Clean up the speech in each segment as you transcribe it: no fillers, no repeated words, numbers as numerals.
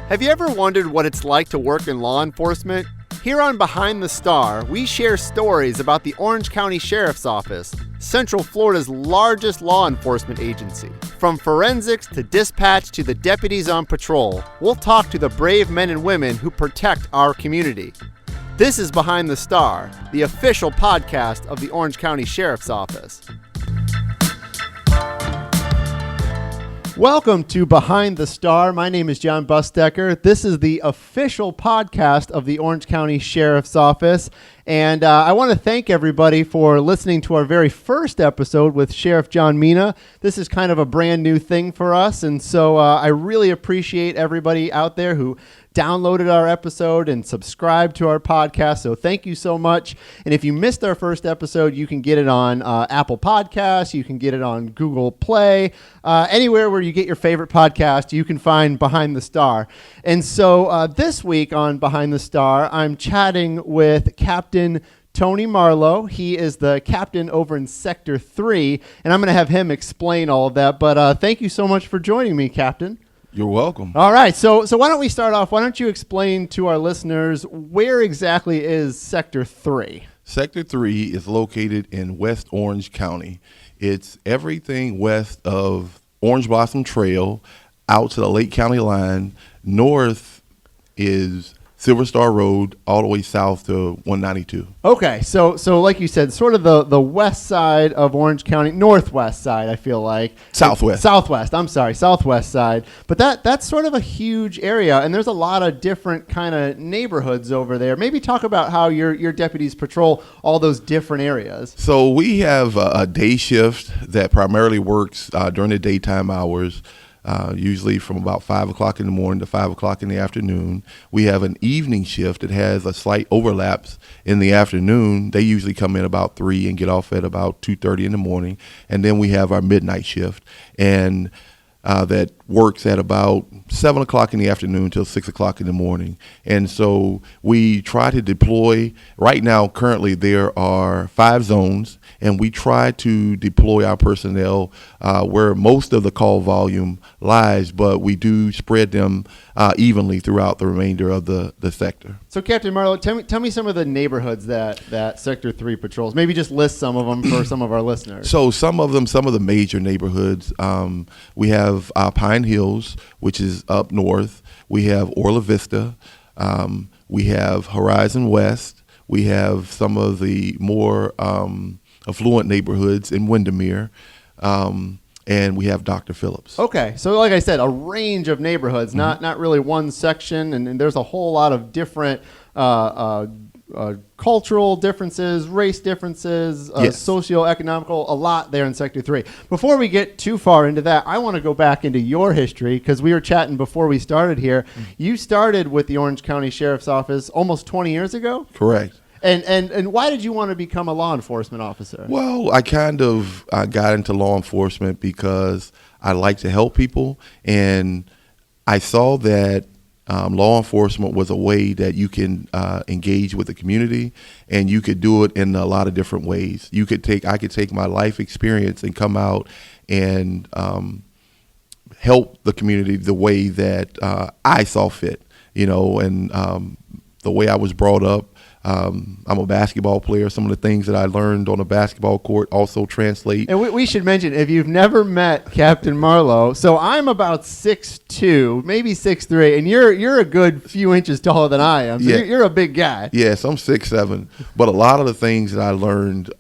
Have you ever wondered what it's like to work in law enforcement? Here on Behind the Star, we share stories about the Orange County Sheriff's Office, Central Florida's largest law enforcement agency. From forensics to dispatch to the deputies on patrol, we'll talk to the brave men and women who protect our community. This is Behind the Star, the official podcast of the Orange County Sheriff's Office. Welcome to Behind the Star. My name is Jon Busdeker. This is the official podcast of the Orange County Sheriff's Office. And I want to thank everybody for listening to our very first episode with Sheriff John Mina. This is kind of a brand new thing for us. And so I really appreciate everybody out there who downloaded our episode and subscribed to our podcast. So thank you so much. And if you missed our first episode, you can get it on Apple Podcasts. You can get it on Google Play. Anywhere where you get your favorite podcast, you can find Behind the Star. And so this week on Behind the Star, I'm chatting with Captain Tony Marlow. He is the captain over in Sector 3, and I'm going to have him explain all of that. But thank you so much for joining me, Captain. You're welcome. All right, so why don't we start off? Why don't you explain to our listeners where exactly is Sector 3? Sector 3 is located in West Orange County. It's everything west of Orange Blossom Trail out to the Lake County line. North is Silver Star Road all the way south to 192. Okay, so like you said, sort of the west side of Orange County, northwest side, I feel like. Southwest, southwest side. But that's sort of a huge area, and there's a lot of different kind of neighborhoods over there. Maybe talk about how your deputies patrol all those different areas. So we have a day shift that primarily works during the daytime hours. Usually from about 5 o'clock in the morning to 5 o'clock in the afternoon. We have an evening shift that has a slight overlaps in the afternoon. They usually come in about 3 and get off at about 2:30 in the morning. And then we have our midnight shift, and that works at about 7 o'clock in the afternoon till 6 o'clock in the morning. And so we try to deploy. Right now, currently, there are 5 zones, and we try to deploy our personnel where most of the call volume lies, but we do spread them evenly throughout the remainder of the sector. So, Captain Marlow, tell me some of the neighborhoods that Sector 3 patrols. Maybe just list some of them for some of our listeners. So some of the major neighborhoods, we have Pine Hills, which is up north. We have Orla Vista. We have Horizon West. We have some of the more affluent neighborhoods in Windermere. And we have Dr. Phillips. Okay, so like I said, a range of neighborhoods, not really one section, and there's a whole lot of different cultural differences, race differences, yes, socioeconomical, a lot there in Sector 3. Before we get too far into that, I want to go back into your history, because we were chatting before we started here. You started with the Orange County Sheriff's Office almost 20 years ago? Correct. And why did you want to become a law enforcement officer? Well, I got into law enforcement because I like to help people, and I saw that law enforcement was a way that you can engage with the community, and you could do it in a lot of different ways. I could take my life experience and come out and help the community the way that I saw fit, and the way I was brought up. I'm a basketball player. Some of the things that I learned on a basketball court also translate. And we should mention, if you've never met Captain Marlow, so I'm about 6'2", maybe 6'3", and you're a good few inches taller than I am. So you're a big guy. Yes, I'm 6'7", but a lot of the things that I learned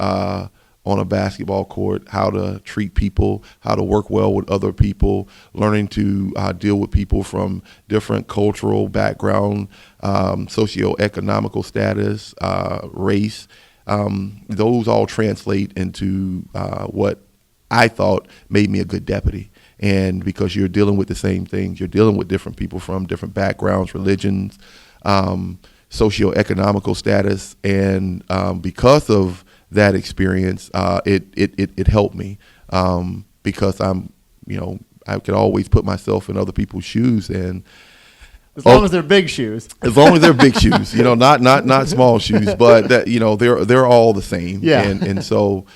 on a basketball court, how to treat people, how to work well with other people, learning to deal with people from different cultural background, socioeconomical status, race. Those all translate into what I thought made me a good deputy. And because you're dealing with the same things, you're dealing with different people from different backgrounds, religions, socioeconomical status, and because of that experience, it helped me because I could always put myself in other people's shoes, and as long as they're big shoes. As long as they're big shoes, not small shoes, but that they're all the same. Yeah. And so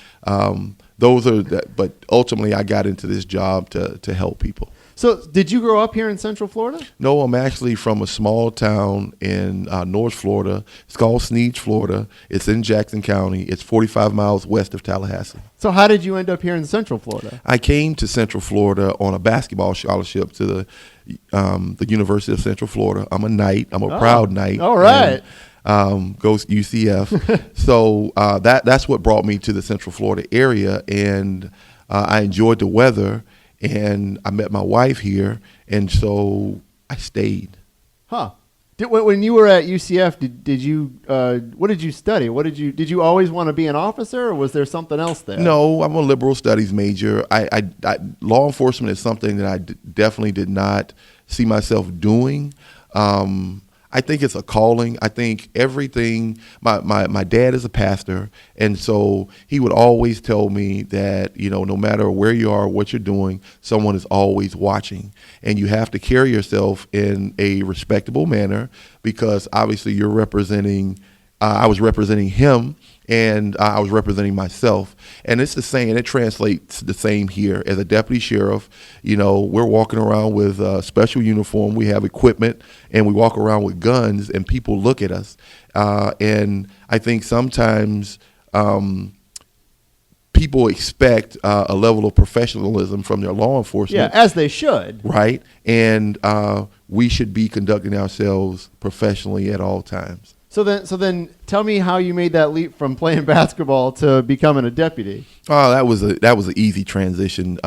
those are that. But ultimately, I got into this job to help people. So did you grow up here in Central Florida? No, I'm actually from a small town in North Florida. It's called Sneed, Florida. It's in Jackson County. It's 45 miles west of Tallahassee. So how did you end up here in Central Florida? I came to Central Florida on a basketball scholarship to the University of Central Florida. I'm a Knight. I'm a proud Knight. All right. Goes UCF. So that's what brought me to the Central Florida area, and I enjoyed the weather, and I met my wife here, and so I stayed. Huh. When you were at UCF, did you what did you study? Did you always want to be an officer, or was there something else there? No, I'm a liberal studies major. Law enforcement is something that I definitely did not see myself doing. I think it's a calling. I think everything, my dad is a pastor, and so he would always tell me that, no matter where you are, what you're doing, someone is always watching, and you have to carry yourself in a respectable manner, because obviously you're representing, I was representing him, and I was representing myself. And it's the same, it translates the same here. As a deputy sheriff, we're walking around with a special uniform, we have equipment, and we walk around with guns, and people look at us. And I think sometimes people expect a level of professionalism from their law enforcement. Yeah, as they should. Right? And we should be conducting ourselves professionally at all times. So then, tell me how you made that leap from playing basketball to becoming a deputy. Oh, that was an easy transition.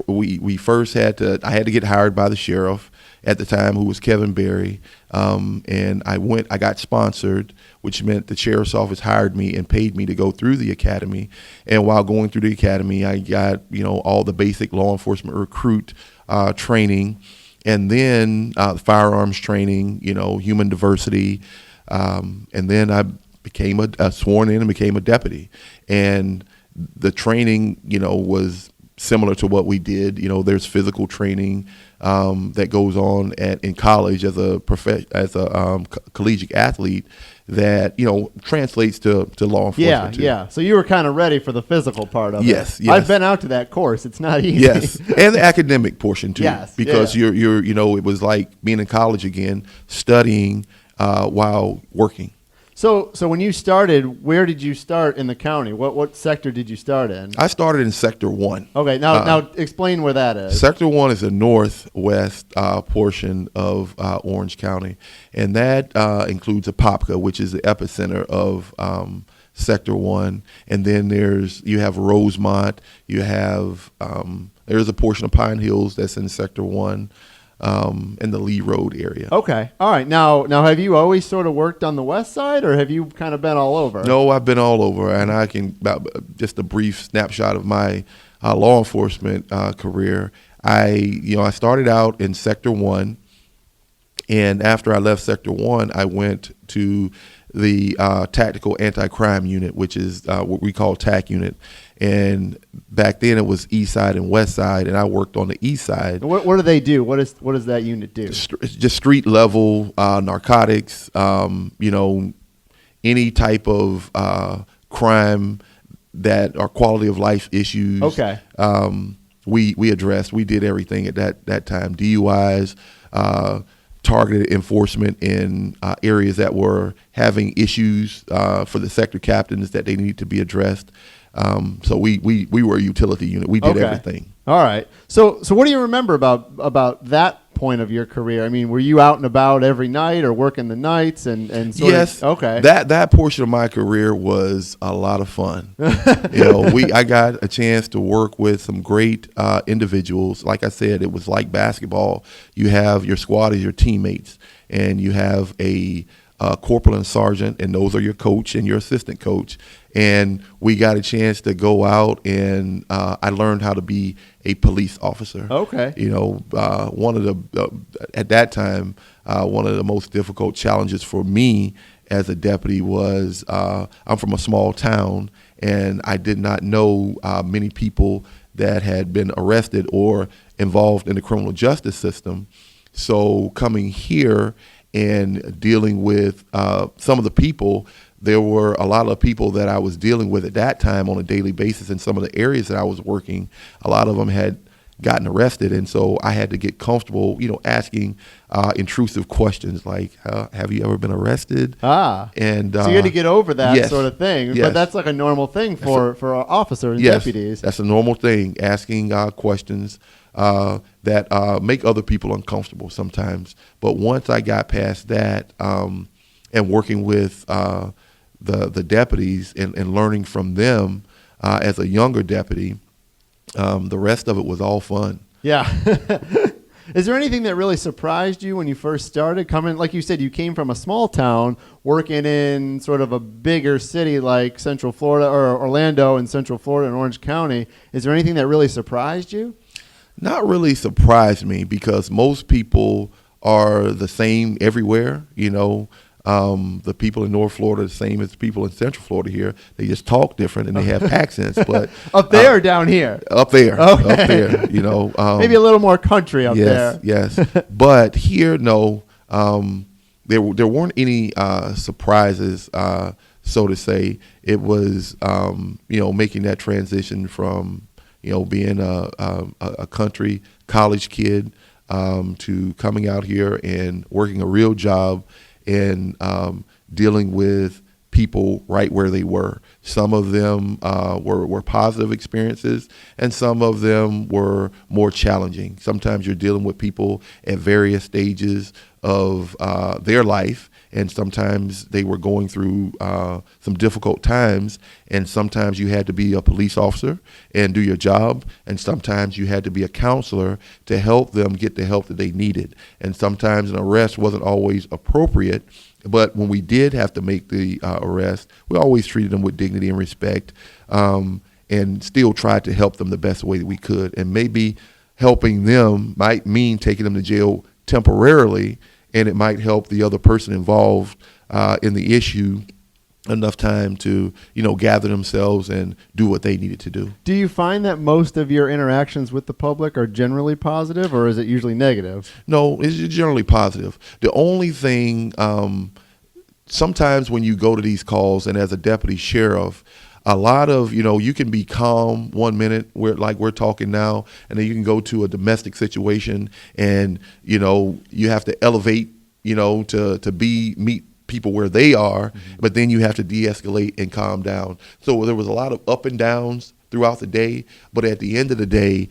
We first I had to get hired by the sheriff at the time, who was Kevin Berry, and I got sponsored, which meant the sheriff's office hired me and paid me to go through the academy. And while going through the academy, I got all the basic law enforcement recruit training. And then firearms training, human diversity, and then I became sworn in and became a deputy. And the training, was similar to what we did. There's physical training that goes on in college as a collegiate athlete that translates to law enforcement. Yeah. So you were kind of ready for the physical part of it. Yes. I've been out to that course. It's not easy. Yes, and the academic portion too. Yes, because you're it was like being in college again, studying while working. So when you started, where did you start in the county? What sector did you start in? I started in Sector 1. Okay, now explain where that is. Sector 1 is the northwest portion of Orange County, and that includes Apopka, which is the epicenter of Sector 1. And then you have Rosemont, you have there's a portion of Pine Hills that's in Sector 1. In the Lee Road area. Okay. All right. Now, have you always sort of worked on the west side, or have you kind of been all over? No, I've been all over, and I can just a brief snapshot of my law enforcement career. I started out in Sector 1, and after I left Sector 1, I went to the Tactical Anti-Crime Unit, which is what we call TAC unit. And back then it was east side and west side, and I worked on the east side. What do they do? What does that unit do? Just street level narcotics, any type of crime that are quality of life issues. Okay. We addressed. We did everything at that time. DUIs, targeted enforcement in areas that were having issues for the sector captains that they needed to be addressed. So we were a utility unit. We did everything. All right. So what do you remember about that point of your career? I mean, were you out and about every night or working the nights and yes. Okay. That portion of my career was a lot of fun. I got a chance to work with some great individuals. Like I said, it was like basketball. You have your squad as your teammates, and you have a corporal and sergeant, and those are your coach and your assistant coach. And we got a chance to go out, and I learned how to be a police officer. Okay. One of at that time, one of the most difficult challenges for me as a deputy was I'm from a small town, and I did not know many people that had been arrested or involved in the criminal justice system. So coming here and dealing with some of the people, there were a lot of people that I was dealing with at that time on a daily basis in some of the areas that I was working. A lot of them had gotten arrested, and so I had to get comfortable, asking intrusive questions like, "Have you ever been arrested?" And so you had to get over that yes, sort of thing. yes. But that's like a normal thing for officers and Yes, deputies. that's a normal thing, asking questions that make other people uncomfortable sometimes. But once I got past that, and working with the deputies and learning from them as a younger deputy, the rest of it was all fun. Yeah. Is there anything that really surprised you when you first started coming? Like you said, you came from a small town working in sort of a bigger city like Central Florida or Orlando and Central Florida and Orange County. Is there anything that really surprised you? Not really surprised me, because most people are the same everywhere. The people in North Florida are the same as the people in Central Florida here. They just talk different and they have accents. But up there or down here? Up there. Okay. Up there. Maybe a little more country up there. Yes. But here, no. There weren't any surprises, so to say. It was making that transition from being a country college kid to coming out here and working a real job and dealing with people right where they were. Some of them were positive experiences, and some of them were more challenging. Sometimes you're dealing with people at various stages of their life, and sometimes they were going through some difficult times, and sometimes you had to be a police officer and do your job, and sometimes you had to be a counselor to help them get the help that they needed. And sometimes an arrest wasn't always appropriate, but when we did have to make the arrest, we always treated them with dignity and respect, and still tried to help them the best way that we could. And maybe helping them might mean taking them to jail temporarily, and it might help the other person involved in the issue enough time to, gather themselves and do what they needed to do. Do you find that most of your interactions with the public are generally positive, or is it usually negative? No, it's generally positive. The only thing, sometimes when you go to these calls, and as a deputy sheriff, a lot of, you can be calm 1 minute like we're talking now, and then you can go to a domestic situation and, you have to elevate, to meet people where they are, but then you have to de-escalate and calm down. So there was a lot of up and downs throughout the day, but at the end of the day,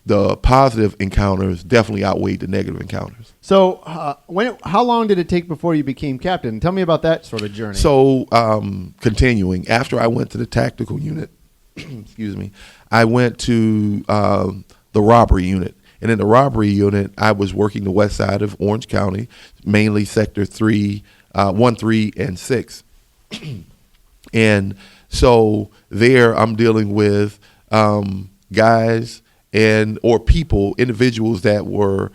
the positive encounters definitely outweighed the negative encounters. So how long did it take before you became captain? Tell me about that sort of journey. So continuing, after I went to the tactical unit, excuse me, I went to the robbery unit. And in the robbery unit, I was working the west side of Orange County, mainly Sector 3, 1, 3, and 6. And so there I'm dealing with guys or people, individuals that were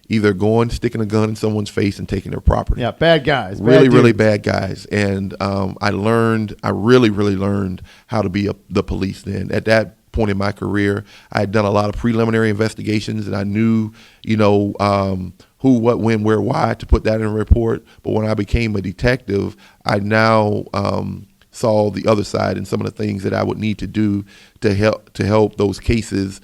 either sticking a gun in someone's face and taking their property. Yeah, bad guys. Really bad guys. And I really learned how to be the police then. At that point in my career, I had done a lot of preliminary investigations, and I knew, who, what, when, where, why to put that in a report. But when I became a detective, I now saw the other side and some of the things that I would need to do to help those cases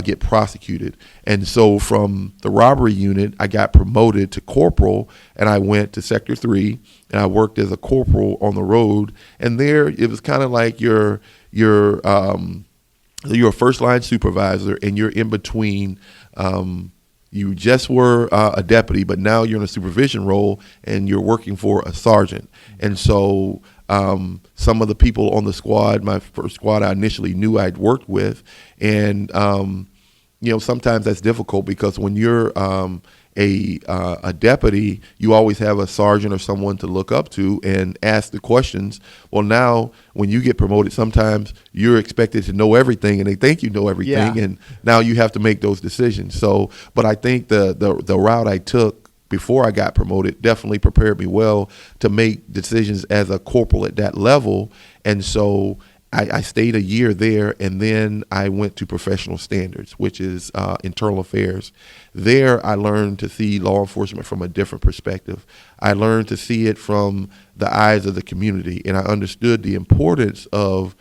get prosecuted. And so from the robbery unit, I got promoted to corporal, and I went to Sector 3, and I worked as a corporal on the road. And there it was kind of like you're a first line supervisor, and you're in between. You just were a deputy, but now you're in a supervision role, and you're working for a sergeant. And so some of the people on the squad, my first squad I initially knew I'd worked with, and sometimes that's difficult because when you're a deputy, you always have a sergeant or someone to look up to and ask the questions. Well, now when you get promoted, sometimes you're expected to know everything, and they think you know everything, and now you have to make those decisions. So, but I think the route I took before I got promoted definitely prepared me well to make decisions as a corporal at that level. And so I stayed a year there, and then I went to professional standards, which is internal affairs. There, I learned to see law enforcement from a different perspective. I learned to see it from the eyes of the community, and I understood the importance of,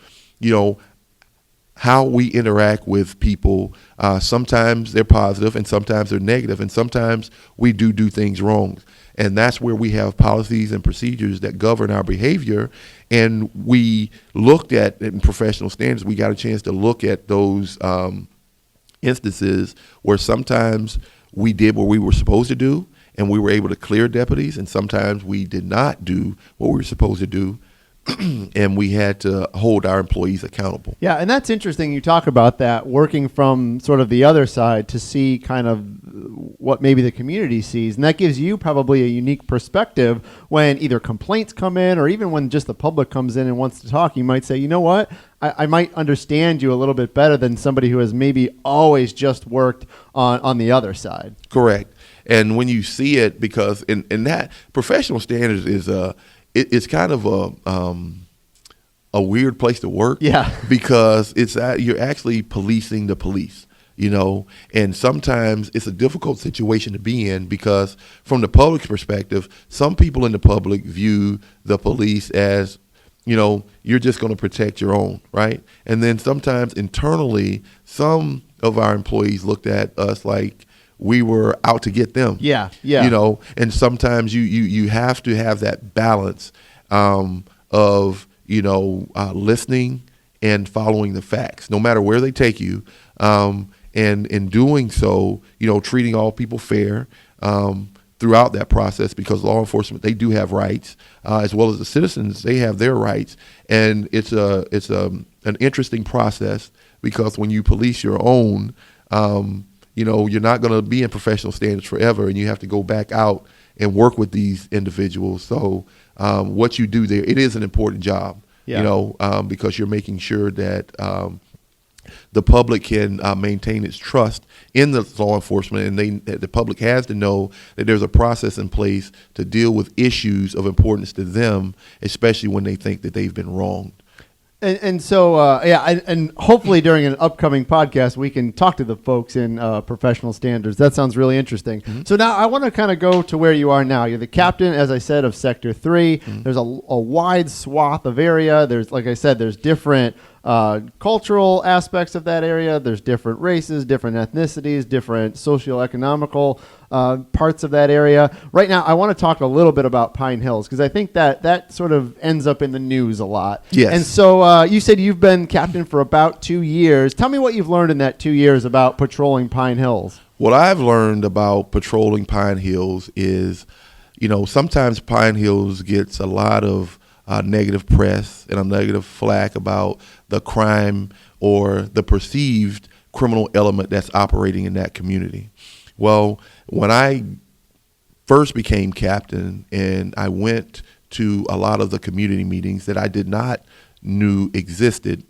how we interact with people. Sometimes they're positive and sometimes they're negative, and sometimes we do things wrong. And that's where we have policies and procedures that govern our behavior. And we looked at, in professional standards, we got a chance to look at those instances where sometimes we did what we were supposed to do and we were able to clear deputies, and sometimes we did not do what we were supposed to do and we had to hold our employees accountable. Yeah, and that's interesting. You talk about that, working from sort of the other side to see kind of what maybe the community sees. And that gives you probably a unique perspective when either complaints come in or even when just the public comes in and wants to talk. You might say, you know what, I might understand you a little bit better than somebody who has maybe always just worked on the other side. Correct. And when you see it, because in that professional standards is it's kind of a weird place to work. Yeah. Because you're actually policing the police, and sometimes it's a difficult situation to be in because from the public's perspective, some people in the public view the police as, you're just going to protect your own, right? And then sometimes internally, some of our employees looked at us like we were out to get them. Yeah. And sometimes you have to have that balance of listening and following the facts, no matter where they take you, and in doing so, treating all people fair throughout that process, because law enforcement, they do have rights, as well as the citizens, they have their rights, and it's an interesting process because when you police your own, you're not going to be in professional standards forever, and you have to go back out and work with these individuals. So what you do there, it is an important job, because you're making sure that the public can maintain its trust in the law enforcement, and the public has to know that there's a process in place to deal with issues of importance to them, especially when they think that they've been wronged. And so, and hopefully during an upcoming podcast, we can talk to the folks in professional standards. That sounds really interesting. Mm-hmm. So now I want to kind of go to where you are now. You're the captain, as I said, of Sector 3. Mm-hmm. There's a wide swath of area. There's, like I said, there's different cultural aspects of that area. There's different races, different ethnicities, different socioeconomical parts of that area. Right now, I want to talk a little bit about Pine Hills because I think that sort of ends up in the news a lot. Yes. And so you said you've been captain for about 2 years. Tell me what you've learned in that 2 years about patrolling Pine Hills. What I've learned about patrolling Pine Hills is, sometimes Pine Hills gets a lot of negative press and a negative flack about the crime or the perceived criminal element that's operating in that community. Well, when I first became captain and I went to a lot of the community meetings that I did not knew existed,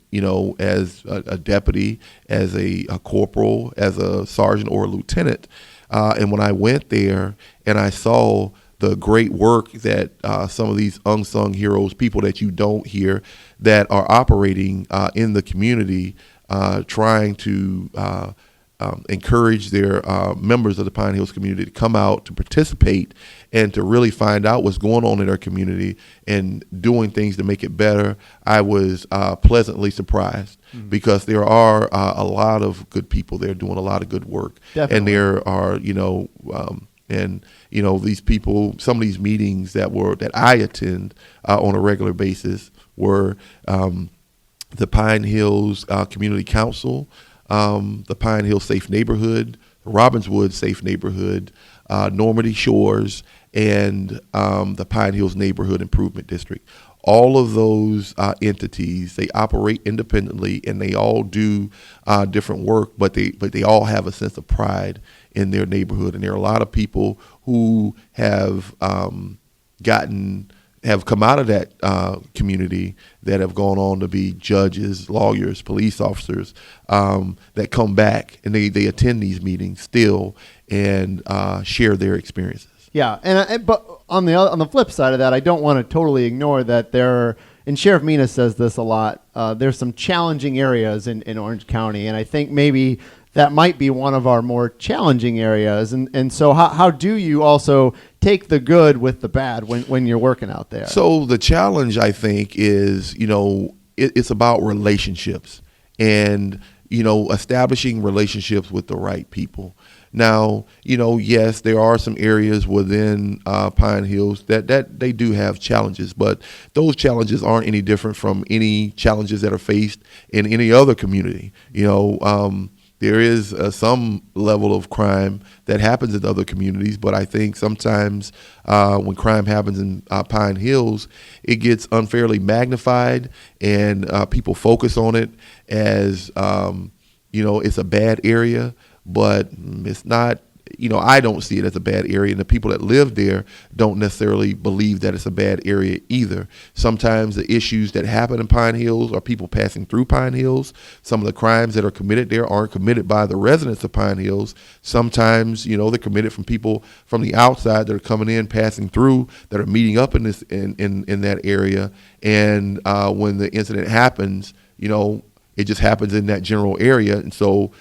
as a deputy, as a corporal, as a sergeant or a lieutenant, and when I went there and I saw the great work that some of these unsung heroes, people that you don't hear, that are operating in the community, trying to encourage their members of the Pine Hills community to come out to participate and to really find out what's going on in their community and doing things to make it better. I was pleasantly surprised because there are a lot of good people there doing a lot of good work. Definitely. And there are, these people, some of these meetings that I attend on a regular basis were the Pine Hills Community Council, the Pine Hills Safe Neighborhood, Robbinswood Safe Neighborhood, Normandy Shores, and the Pine Hills Neighborhood Improvement District. All of those entities, they operate independently and they all do different work, but they all have a sense of pride in their neighborhood. And there are a lot of people who have come out of that community that have gone on to be judges, lawyers, police officers, that come back and they attend these meetings still and share their experiences. Yeah, but on the flip side of that, I don't want to totally ignore that and Sheriff Mina says this a lot, there's some challenging areas in Orange County, and I think maybe that might be one of our more challenging areas. And so how do you also take the good with the bad when you're working out there? So the challenge, I think, is, it's about relationships. and establishing relationships with the right people. Now, yes, there are some areas within Pine Hills that they do have challenges, but those challenges aren't any different from any challenges that are faced in any other community. There is some level of crime that happens in other communities, but I think sometimes when crime happens in Pine Hills, it gets unfairly magnified, and people focus on it as it's a bad area, but it's not. I don't see it as a bad area, and the people that live there don't necessarily believe that it's a bad area either. Sometimes the issues that happen in Pine Hills are people passing through Pine Hills. Some of the crimes that are committed there aren't committed by the residents of Pine Hills. Sometimes, they're committed from people from the outside that are coming in, passing through, that are meeting up in that area. And when the incident happens, it just happens in that general area, and so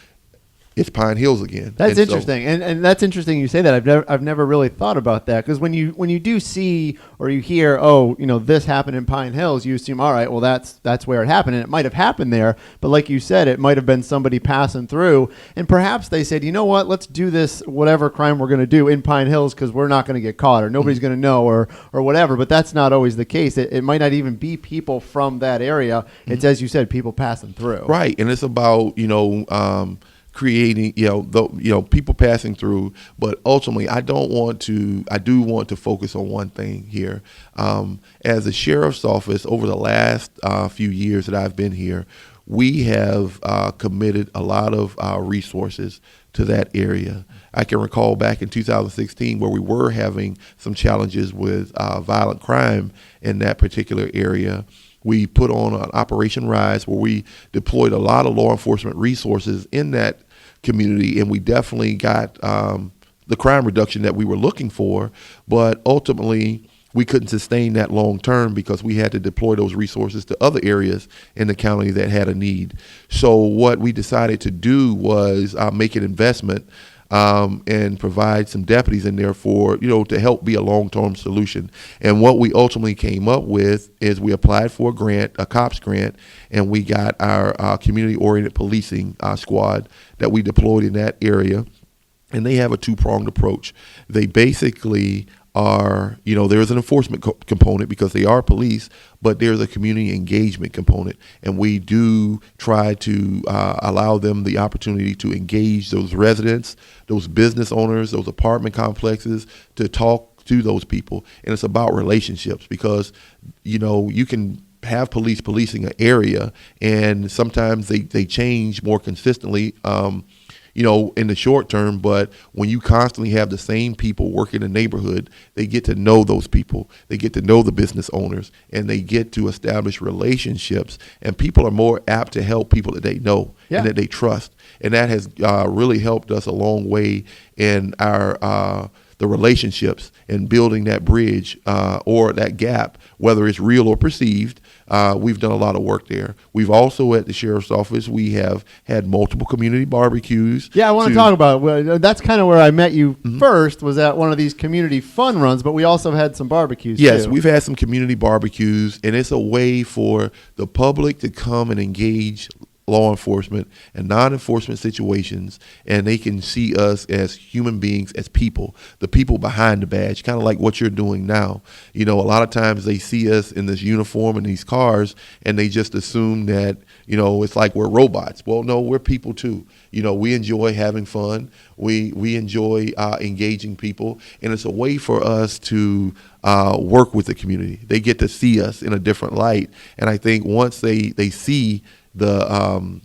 it's Pine Hills again. That's interesting, and that's interesting you say that. I've never really thought about that, because when you do see or you hear, this happened in Pine Hills, you assume, all right, well that's where it happened, and it might have happened there, but like you said, it might have been somebody passing through, and perhaps they said, you know what, let's do this whatever crime we're going to do in Pine Hills because we're not going to get caught or nobody's going to know or whatever. But that's not always the case. It might not even be people from that area. It's, as you said, people passing through. Right, and it's about creating, people passing through, but ultimately, I do want to focus on one thing here. As a sheriff's office, over the last few years that I've been here, we have committed a lot of resources to that area. I can recall back in 2016 where we were having some challenges with violent crime in that particular area. We put on an Operation Rise where we deployed a lot of law enforcement resources in that community, and we definitely got the crime reduction that we were looking for, but ultimately we couldn't sustain that long term because we had to deploy those resources to other areas in the county that had a need. So what we decided to do was make an investment and provide some deputies in there for, to help be a long-term solution. And what we ultimately came up with is we applied for a grant, a COPS grant, and we got our community-oriented policing squad that we deployed in that area. And they have a two-pronged approach. They basically are, there's an enforcement component because they are police, but there's a community engagement component. And we do try to allow them the opportunity to engage those residents, those business owners, those apartment complexes, to talk to those people. And it's about relationships because, you can have police policing an area, and sometimes they change more consistently, in the short term, but when you constantly have the same people work in the neighborhood, they get to know those people, they get to know the business owners, and they get to establish relationships, and people are more apt to help people that they know and that they trust. And that has really helped us a long way in our the relationships and building that bridge or that gap, whether it's real or perceived. We've done a lot of work there. We've also, at the sheriff's office, we have had multiple community barbecues. Yeah, I want to talk about it. That's kind of where I met you first, was at one of these community fun runs, but we also had some barbecues Yes, too. we've had some community barbecues, and it's a way for the public to come and engage law enforcement and non-enforcement situations, and they can see us as human beings, as people, the people behind the badge, kind of like what you're doing now. A lot of times they see us in this uniform and these cars, and they just assume that, it's like we're robots. Well, no, we're people too. We enjoy having fun. We enjoy engaging people, and it's a way for us to work with the community. They get to see us in a different light, and I think once they see the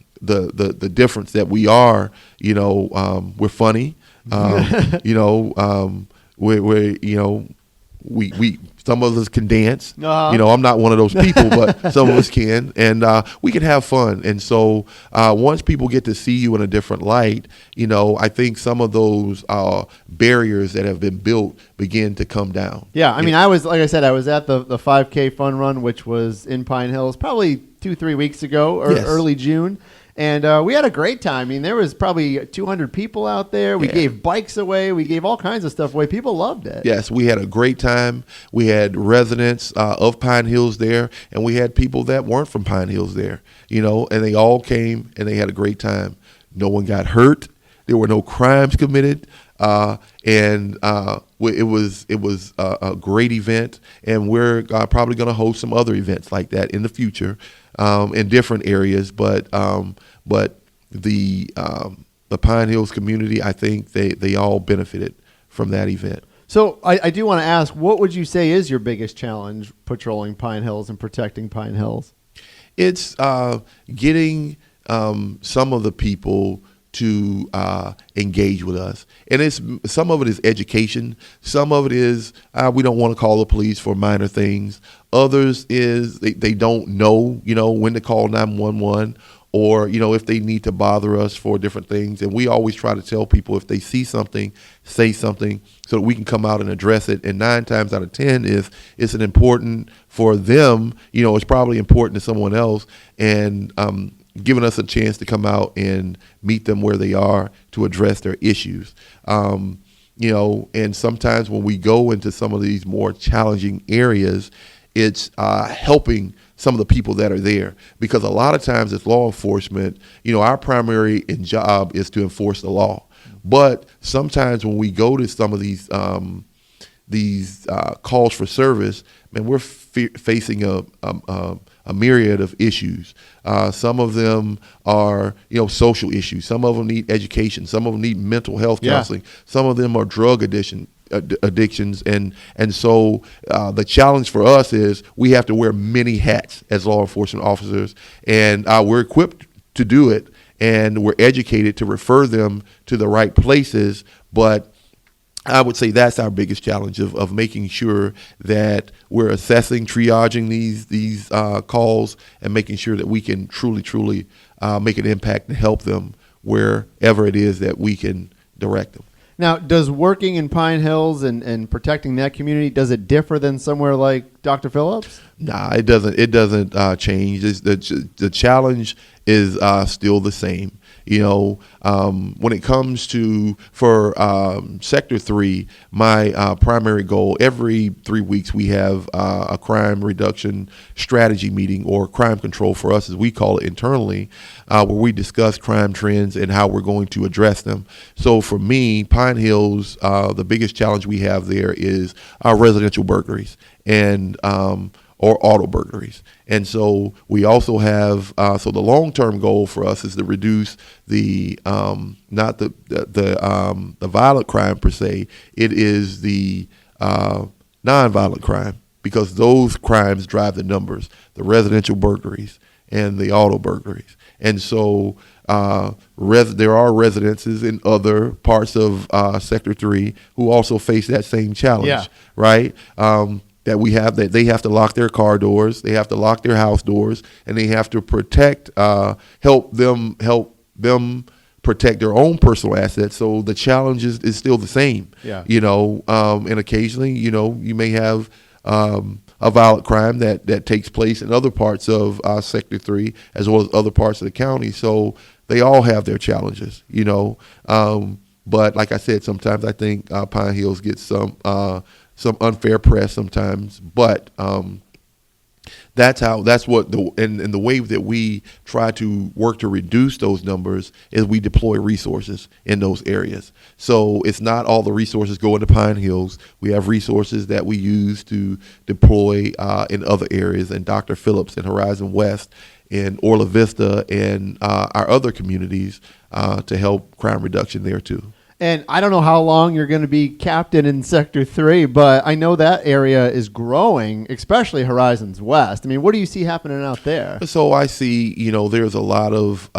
difference that we are, we're funny, we some of us can dance. I'm not one of those people, but some of us can, and we can have fun. And so once people get to see you in a different light, I think some of those barriers that have been built begin to come down. Yeah, I mean, I was at the 5K fun run, which was in Pine Hills, probably 2-3 weeks ago, or early June. And we had a great time. I mean, there was probably 200 people out there. We gave bikes away. We gave all kinds of stuff away. People loved it. Yes, we had a great time. We had residents of Pine Hills there, and we had people that weren't from Pine Hills there, and they all came and they had a great time. No one got hurt. There were no crimes committed. And it was a great event, and we're probably going to host some other events like that in the future in different areas. But the Pine Hills community, I think they all benefited from that event. So I do want to ask, what would you say is your biggest challenge patrolling Pine Hills and protecting Pine Hills? It's getting some of the people to engage with us. And some of it is education. Some of it is we don't want to call the police for minor things. Others is they don't know, when to call 911 or, if they need to bother us for different things. And we always try to tell people if they see something, say something so that we can come out and address it. And 9 times out of 10 it's an important for them, it's probably important to someone else. And giving us a chance to come out and meet them where they are to address their issues. And sometimes when we go into some of these more challenging areas, it's helping some of the people that are there. Because a lot of times as law enforcement, our primary job is to enforce the law. But sometimes when we go to some of these calls for service, man, we're facing a myriad of issues. Some of them are, social issues. Some of them need education. Some of them need mental health counseling. Some of them are drug addictions. And so the challenge for us is we have to wear many hats as law enforcement officers, and we're equipped to do it, and we're educated to refer them to the right places. But I would say that's our biggest challenge of making sure that we're assessing, triaging these calls, and making sure that we can truly make an impact and help them wherever it is that we can direct them. Now, does working in Pine Hills and protecting that community, does it differ than somewhere like Dr. Phillips? Nah, it doesn't. It doesn't change. The challenge is still the same. When it comes to for Sector 3, my primary goal, every 3 weeks we have a crime reduction strategy meeting, or crime control for us as we call it internally, where we discuss crime trends and how we're going to address them. So for me, Pine Hills, the biggest challenge we have there is our residential burglaries and or auto burglaries. And so we also have, so the long-term goal for us is to reduce the, not the violent crime per se, it is the non-violent crime, because those crimes drive the numbers, the residential burglaries and the auto burglaries. And so there are residences in other parts of Sector 3 who also face that same challenge, right? That they have to lock their car doors, they have to lock their house doors, and they have to help them protect their own personal assets. So the challenge is still the same, and occasionally, you may have a violent crime that takes place in other parts of Sector 3 as well as other parts of the county. So they all have their challenges, but like I said, sometimes I think Pine Hills gets some unfair press sometimes, but that's what the way that we try to work to reduce those numbers is we deploy resources in those areas. So it's not all the resources go into Pine Hills. We have resources that we use to deploy in other areas, and Dr. Phillips and Horizon West in Orla Vista and our other communities to help crime reduction there too. And I don't know how long you're going to be captain in Sector 3, but I know that area is growing, especially Horizons West. I mean, what do you see happening out there? So I see, there's a lot of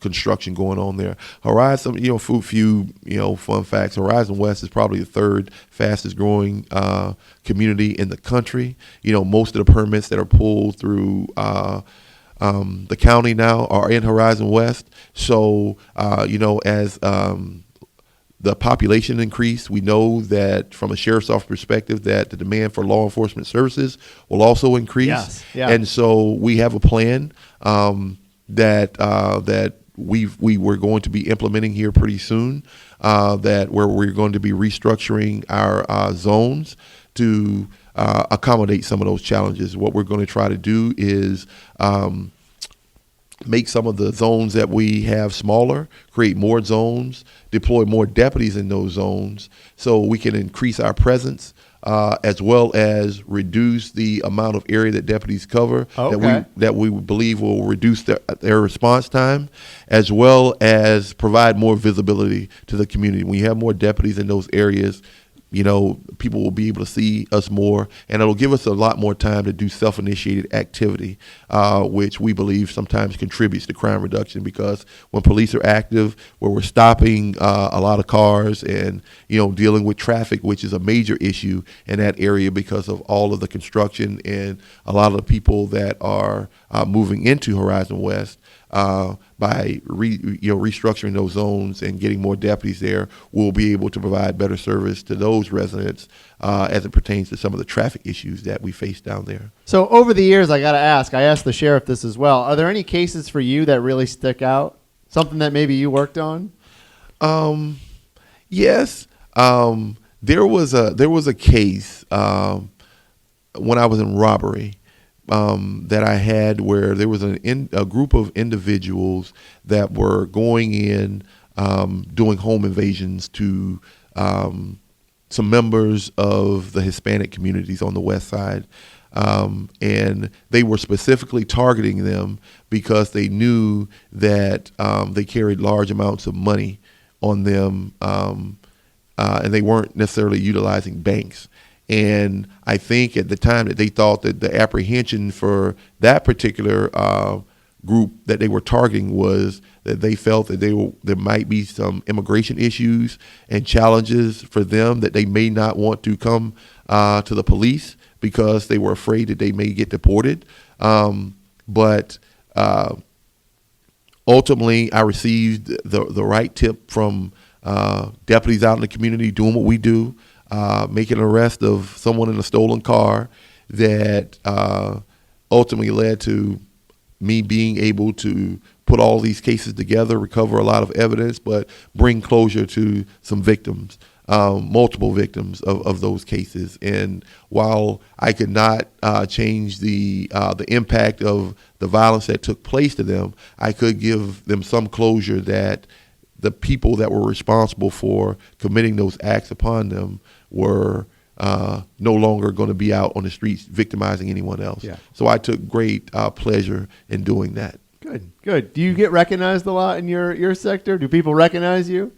construction going on there. Horizon, fun facts, Horizon West is probably the third fastest growing community in the country. Most of the permits that are pulled through the county now are in Horizon West. So, as the population increase, we know that from a sheriff's office perspective that the demand for law enforcement services will also increase. Yes. Yeah. And so we have a plan that we were going to be implementing here pretty soon. That where we're going to be restructuring our zones to accommodate some of those challenges. What we're going to try to do is make some of the zones that we have smaller, create more zones, deploy more deputies in those zones so we can increase our presence, as well as reduce the amount of area that deputies cover, that we believe will reduce their response time, as well as provide more visibility to the community. When you have more deputies in those areas, people will be able to see us more, and it'll give us a lot more time to do self-initiated activity, which we believe sometimes contributes to crime reduction, because when police are active, where we're stopping a lot of cars and, dealing with traffic, which is a major issue in that area because of all of the construction and a lot of the people that are moving into Horizon West, by restructuring those zones and getting more deputies there, we'll be able to provide better service to those residents as it pertains to some of the traffic issues that we face down there. So over the years, I got to ask, I asked the sheriff this as well. Are there any cases for you that really stick out? Something that maybe you worked on? Yes. There was a case when I was in robbery that I had where there was a group of individuals that were going in, doing home invasions to some members of the Hispanic communities on the west side. And they were specifically targeting them because they knew that they carried large amounts of money on them, and they weren't necessarily utilizing banks. And I think at the time that they thought that the apprehension for that particular group that they were targeting was that they felt that there might be some immigration issues and challenges for them, that they may not want to come to the police because they were afraid that they may get deported. But ultimately, I received the right tip from deputies out in the community doing what we do. Making an arrest of someone in a stolen car that ultimately led to me being able to put all these cases together, recover a lot of evidence, but bring closure to some victims, multiple victims of those cases. And while I could not change the impact of the violence that took place to them, I could give them some closure that the people that were responsible for committing those acts upon them were no longer going to be out on the streets victimizing anyone else. Yeah. So I took great pleasure in doing that. Good. Do you get recognized a lot in your sector? Do people recognize you?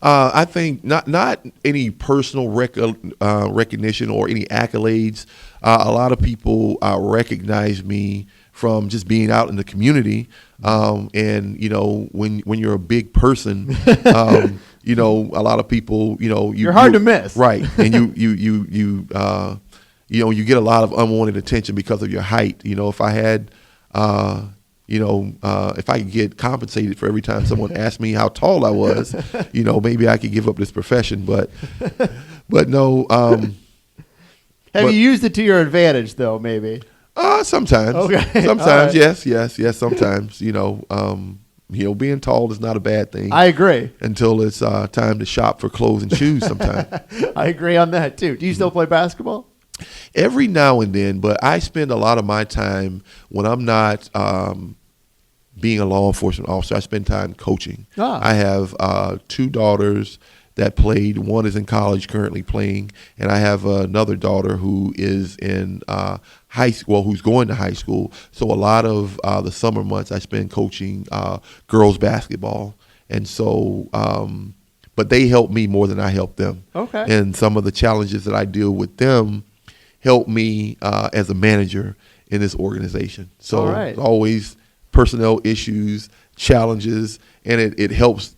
I think not any personal recognition or any accolades. A lot of people recognize me from just being out in the community. And, when you're a big person, a lot of people, you're hard to miss. Right. And you get a lot of unwanted attention because of your height. If I had, if I could get compensated for every time someone asked me how tall I was, maybe I could give up this profession, but no. Have you used it to your advantage though, maybe? Sometimes. Okay. Sometimes, right. Yes. Sometimes, being tall is not a bad thing. I agree. Until it's time to shop for clothes and shoes sometimes. I agree on that too. Do you still play basketball? Every now and then, but I spend a lot of my time when I'm not being a law enforcement officer, I spend time coaching. I have 2 daughters that played. One is in college currently playing, and I have another daughter who is in high school, who's going to high school. So a lot of the summer months I spend coaching girls basketball. And so, but they help me more than I help them. Okay. And some of the challenges that I deal with them help me as a manager in this organization. So It's always personnel issues, challenges, and it helps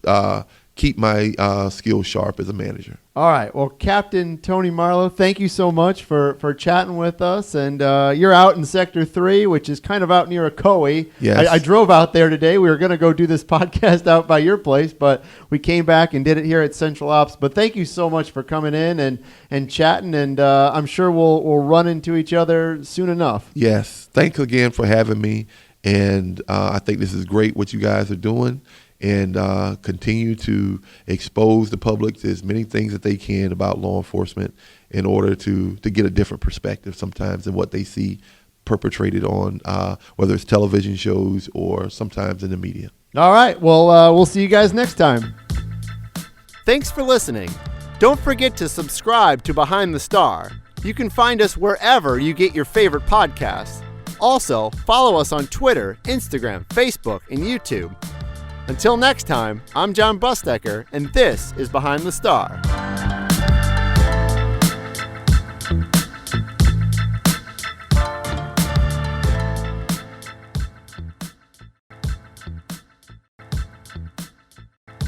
keep my skills sharp as a manager. All right. Well, Captain Tony Marlow, thank you so much for chatting with us. And you're out in Sector 3, which is kind of out near Ocoee. Yes. I drove out there today. We were going to go do this podcast out by your place, but we came back and did it here at Central Ops. But thank you so much for coming in and chatting. And I'm sure we'll run into each other soon enough. Yes. Thanks again for having me. And I think this is great what you guys are doing, and continue to expose the public to as many things that they can about law enforcement in order to get a different perspective sometimes than what they see perpetrated on whether it's television shows or sometimes in the media. All right. Well, we'll see you guys next time. Thanks for listening. Don't forget to subscribe to Behind the Star. You can find us wherever you get your favorite podcasts. Also, follow us on Twitter, Instagram, Facebook, and YouTube. Until next time, I'm Jon Busdeker, and this is Behind the Star.